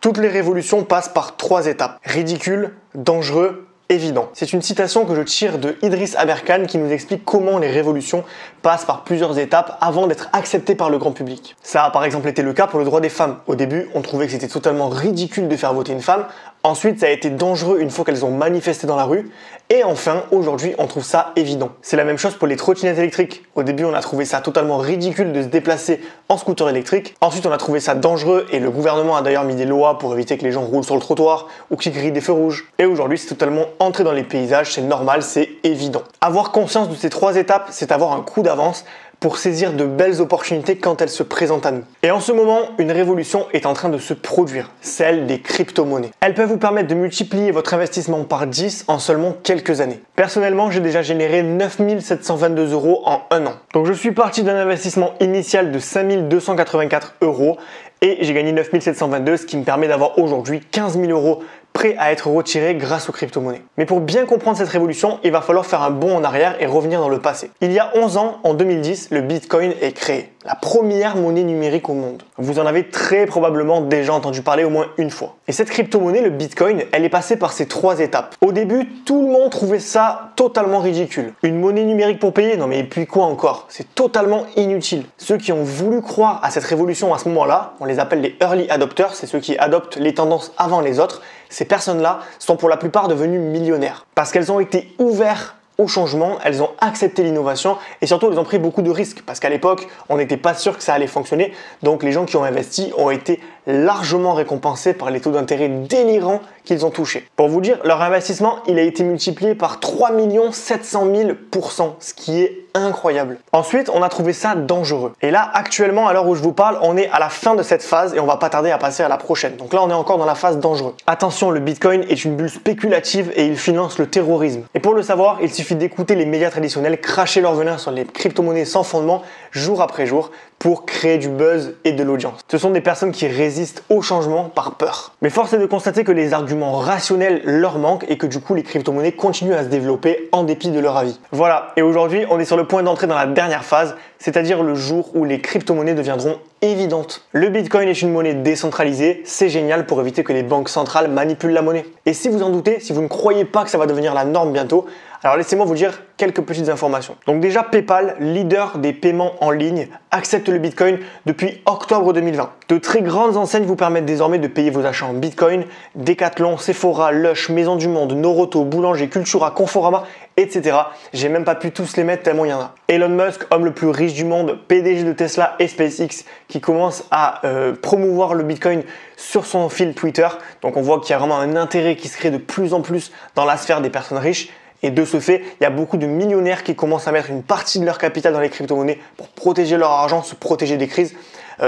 Toutes les révolutions passent par 3 étapes. Ridicule, dangereux, évident. C'est une citation que je tire de Idriss Aberkan qui nous explique comment les révolutions passent par plusieurs étapes avant d'être acceptées par le grand public. Ça a par exemple été le cas pour le droit des femmes. Au début, on trouvait que c'était totalement ridicule de faire voter une femme. Ensuite, ça a été dangereux une fois qu'elles ont manifesté dans la rue. Et enfin, aujourd'hui, on trouve ça évident. C'est la même chose pour les trottinettes électriques. Au début, on a trouvé ça totalement ridicule de se déplacer en scooter électrique. Ensuite, on a trouvé ça dangereux et le gouvernement a d'ailleurs mis des lois pour éviter que les gens roulent sur le trottoir ou qu'ils grillent des feux rouges. Et aujourd'hui, c'est totalement entré dans les paysages, c'est normal, c'est évident. Avoir conscience de ces 3 étapes, c'est avoir un coup d'avance pour saisir de belles opportunités quand elles se présentent à nous. Et en ce moment, une révolution est en train de se produire, celle des crypto-monnaies. Elles peuvent vous permettre de multiplier votre investissement par 10 en seulement quelques années. Personnellement, j'ai déjà généré 9 722 € en 1 an. Donc je suis parti d'un investissement initial de 5 284 € et j'ai gagné 9 722, ce qui me permet d'avoir aujourd'hui 15 000 € prêts à être retirés grâce aux crypto-monnaies. Mais pour bien comprendre cette révolution, il va falloir faire un bond en arrière et revenir dans le passé. Il y a 11 ans, en 2010, le Bitcoin est créé, la première monnaie numérique au monde. Vous en avez très probablement déjà entendu parler au moins une fois. Et cette crypto-monnaie, le Bitcoin, elle est passée par ces 3 étapes. Au début, tout le monde trouvait ça totalement ridicule. Une monnaie numérique pour payer? Non mais et puis quoi encore? C'est totalement inutile. Ceux qui ont voulu croire à cette révolution à ce moment-là, on les appelle les early adopters, c'est ceux qui adoptent les tendances avant les autres. Ces personnes-là sont pour la plupart devenues millionnaires parce qu'elles ont été ouvertes au changement, elles ont accepté l'innovation et surtout elles ont pris beaucoup de risques parce qu'à l'époque on n'était pas sûr que ça allait fonctionner, donc les gens qui ont investi ont été largement récompensés par les taux d'intérêt délirants qu'ils ont touchés. Pour vous dire, leur investissement il a été multiplié par 3 700 000 %, ce qui est incroyable. Ensuite, on a trouvé ça dangereux. Et là, actuellement, à l'heure où je vous parle, on est à la fin de cette phase et on va pas tarder à passer à la prochaine. Donc là, on est encore dans la phase dangereuse. Attention, le Bitcoin est une bulle spéculative et il finance le terrorisme. Et pour le savoir, il suffit d'écouter les médias traditionnels cracher leur venin sur les crypto-monnaies sans fondement, jour après jour, pour créer du buzz et de l'audience. Ce sont des personnes qui résistent au changement par peur. Mais force est de constater que les arguments rationnels leur manquent et que du coup, les crypto-monnaies continuent à se développer en dépit de leur avis. Voilà, et aujourd'hui, on est sur le point d'entrer dans la dernière phase, c'est-à-dire le jour où les crypto-monnaies deviendront évidentes. Le Bitcoin est une monnaie décentralisée, c'est génial pour éviter que les banques centrales manipulent la monnaie. Et si vous en doutez, si vous ne croyez pas que ça va devenir la norme bientôt, alors laissez-moi vous dire quelques petites informations. Donc déjà, PayPal, leader des paiements en ligne, accepte le Bitcoin depuis octobre 2020. De très grandes enseignes vous permettent désormais de payer vos achats en Bitcoin. Decathlon, Sephora, Lush, Maison du Monde, Noroto, Boulanger, Cultura, Conforama, etc. J'ai même pas pu tous les mettre tellement il y en a. Elon Musk, homme le plus riche du monde, PDG de Tesla et SpaceX, qui commence à promouvoir le Bitcoin sur son fil Twitter. Donc on voit qu'il y a vraiment un intérêt qui se crée de plus en plus dans la sphère des personnes riches. Et de ce fait, il y a beaucoup de millionnaires qui commencent à mettre une partie de leur capital dans les crypto-monnaies pour protéger leur argent, se protéger des crises.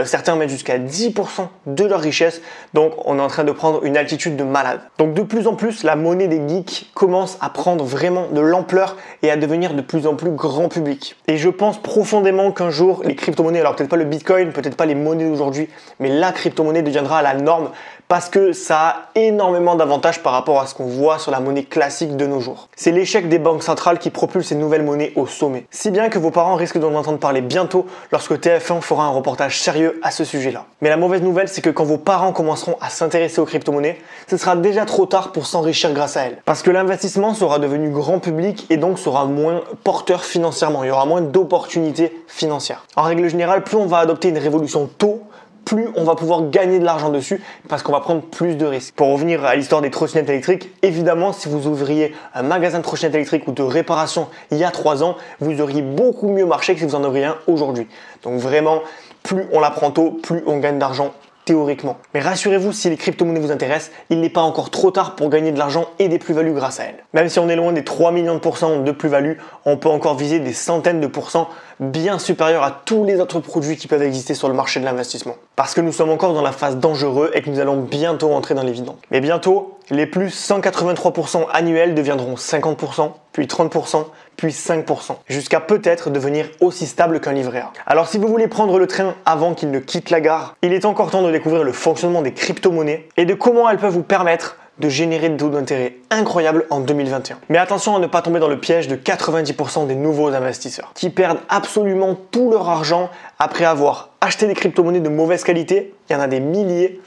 Certains mettent jusqu'à 10% de leur richesse, donc on est en train de prendre une altitude de malade. Donc de plus en plus, la monnaie des geeks commence à prendre vraiment de l'ampleur et à devenir de plus en plus grand public. Et je pense profondément qu'un jour, les crypto-monnaies, alors peut-être pas le Bitcoin, peut-être pas les monnaies d'aujourd'hui, mais la crypto-monnaie deviendra la norme parce que ça a énormément d'avantages par rapport à ce qu'on voit sur la monnaie classique de nos jours. C'est l'échec des banques centrales qui propulse ces nouvelles monnaies au sommet. Si bien que vos parents risquent d'en entendre parler bientôt lorsque TF1 fera un reportage sérieux à ce sujet-là. Mais la mauvaise nouvelle, c'est que quand vos parents commenceront à s'intéresser aux crypto-monnaies, ce sera déjà trop tard pour s'enrichir grâce à elles. Parce que l'investissement sera devenu grand public et donc sera moins porteur financièrement. Il y aura moins d'opportunités financières. En règle générale, plus on va adopter une révolution tôt, plus on va pouvoir gagner de l'argent dessus parce qu'on va prendre plus de risques. Pour revenir à l'histoire des trottinettes électriques, évidemment, si vous ouvriez un magasin de trottinettes électriques ou de réparation il y a 3 ans, vous auriez beaucoup mieux marché que si vous en auriez un aujourd'hui. Donc vraiment, plus on l'apprend tôt, plus on gagne d'argent théoriquement. Mais rassurez-vous, si les crypto-monnaies vous intéressent, il n'est pas encore trop tard pour gagner de l'argent et des plus-values grâce à elles. Même si on est loin des 3 millions de pourcents de plus-value, on peut encore viser des centaines de pourcents bien supérieurs à tous les autres produits qui peuvent exister sur le marché de l'investissement. Parce que nous sommes encore dans la phase dangereuse et que nous allons bientôt entrer dans l'évident. Mais bientôt, les plus 183% annuels deviendront 50%, puis 30%, puis 5%, jusqu'à peut-être devenir aussi stable qu'un livret A. Alors si vous voulez prendre le train avant qu'il ne quitte la gare, il est encore temps de découvrir le fonctionnement des crypto-monnaies et de comment elles peuvent vous permettre de générer des taux d'intérêt incroyables en 2021. Mais attention à ne pas tomber dans le piège de 90% des nouveaux investisseurs qui perdent absolument tout leur argent après avoir acheté des crypto-monnaies de mauvaise qualité, il y en a des milliers,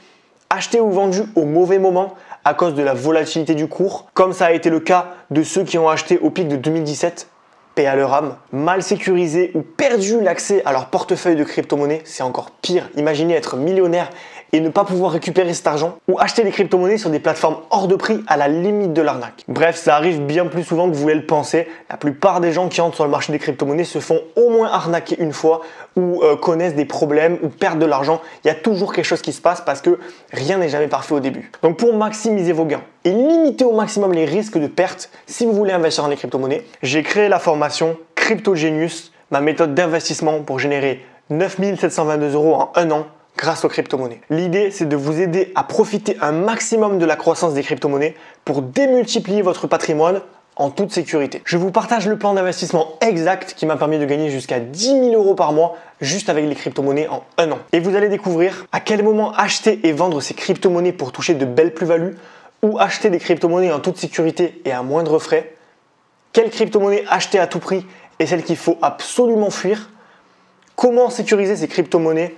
achetés ou vendus au mauvais moment à cause de la volatilité du cours, comme ça a été le cas de ceux qui ont acheté au pic de 2017, paix à leur âme, mal sécurisés ou perdu l'accès à leur portefeuille de crypto-monnaies, c'est encore pire. Imaginez être millionnaire et ne pas pouvoir récupérer cet argent, ou acheter des crypto-monnaies sur des plateformes hors de prix à la limite de l'arnaque. Bref, ça arrive bien plus souvent que vous voulez le penser. La plupart des gens qui entrent sur le marché des crypto-monnaies se font au moins arnaquer une fois ou connaissent des problèmes ou perdent de l'argent. Il y a toujours quelque chose qui se passe parce que rien n'est jamais parfait au début. Donc pour maximiser vos gains et limiter au maximum les risques de perte si vous voulez investir dans les crypto-monnaies, j'ai créé la formation Crypto Genius, ma méthode d'investissement pour générer 9 722 € en un an grâce aux crypto-monnaies. L'idée, c'est de vous aider à profiter un maximum de la croissance des crypto-monnaies pour démultiplier votre patrimoine en toute sécurité. Je vous partage le plan d'investissement exact qui m'a permis de gagner jusqu'à 10 000 € par mois juste avec les crypto-monnaies en un an. Et vous allez découvrir à quel moment acheter et vendre ces crypto-monnaies pour toucher de belles plus-values, ou acheter des crypto-monnaies en toute sécurité et à moindre frais, quelle crypto-monnaie acheter à tout prix et celle qu'il faut absolument fuir, comment sécuriser ces crypto-monnaies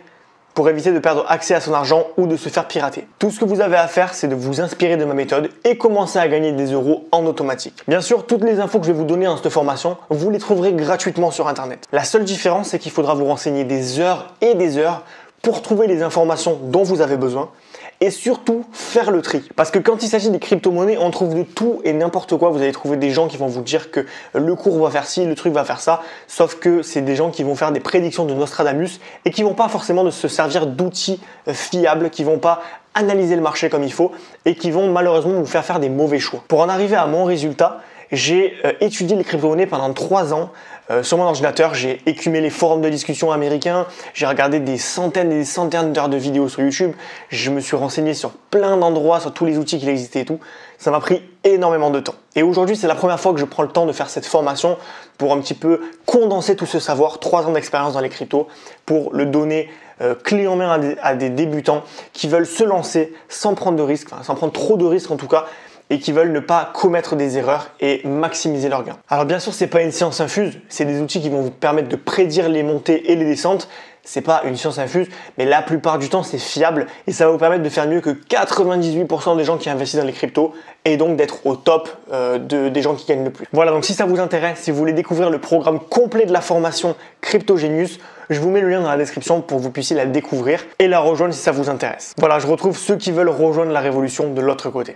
pour éviter de perdre accès à son argent ou de se faire pirater. Tout ce que vous avez à faire, c'est de vous inspirer de ma méthode et commencer à gagner des euros en automatique. Bien sûr, toutes les infos que je vais vous donner dans cette formation, vous les trouverez gratuitement sur Internet. La seule différence, c'est qu'il faudra vous renseigner des heures et des heures pour trouver les informations dont vous avez besoin et surtout faire le tri. Parce que quand il s'agit des crypto-monnaies, on trouve de tout et n'importe quoi. Vous allez trouver des gens qui vont vous dire que le cours va faire ci, le truc va faire ça, sauf que c'est des gens qui vont faire des prédictions de Nostradamus et qui vont pas forcément se servir d'outils fiables, qui vont pas analyser le marché comme il faut et qui vont malheureusement vous faire des mauvais choix. Pour en arriver à mon résultat, j'ai étudié les crypto-monnaies pendant 3 ans sur mon ordinateur. J'ai écumé les forums de discussion américains, j'ai regardé des centaines et des centaines d'heures de vidéos sur YouTube, je me suis renseigné sur plein d'endroits, sur tous les outils qui existaient et tout. Ça m'a pris énormément de temps. Et aujourd'hui, c'est la première fois que je prends le temps de faire cette formation pour un petit peu condenser tout ce savoir, 3 ans d'expérience dans les cryptos, pour le donner clé en main à des débutants qui veulent se lancer sans prendre de risques, sans prendre trop de risques en tout cas, et qui veulent ne pas commettre des erreurs et maximiser leurs gains. Alors bien sûr, c'est pas une science infuse, c'est des outils qui vont vous permettre de prédire les montées et les descentes. C'est pas une science infuse, mais la plupart du temps, c'est fiable et ça va vous permettre de faire mieux que 98% des gens qui investissent dans les cryptos et donc d'être au top des gens qui gagnent le plus. Voilà, donc si ça vous intéresse, si vous voulez découvrir le programme complet de la formation Crypto Genius, je vous mets le lien dans la description pour que vous puissiez la découvrir et la rejoindre si ça vous intéresse. Voilà, je retrouve ceux qui veulent rejoindre la révolution de l'autre côté.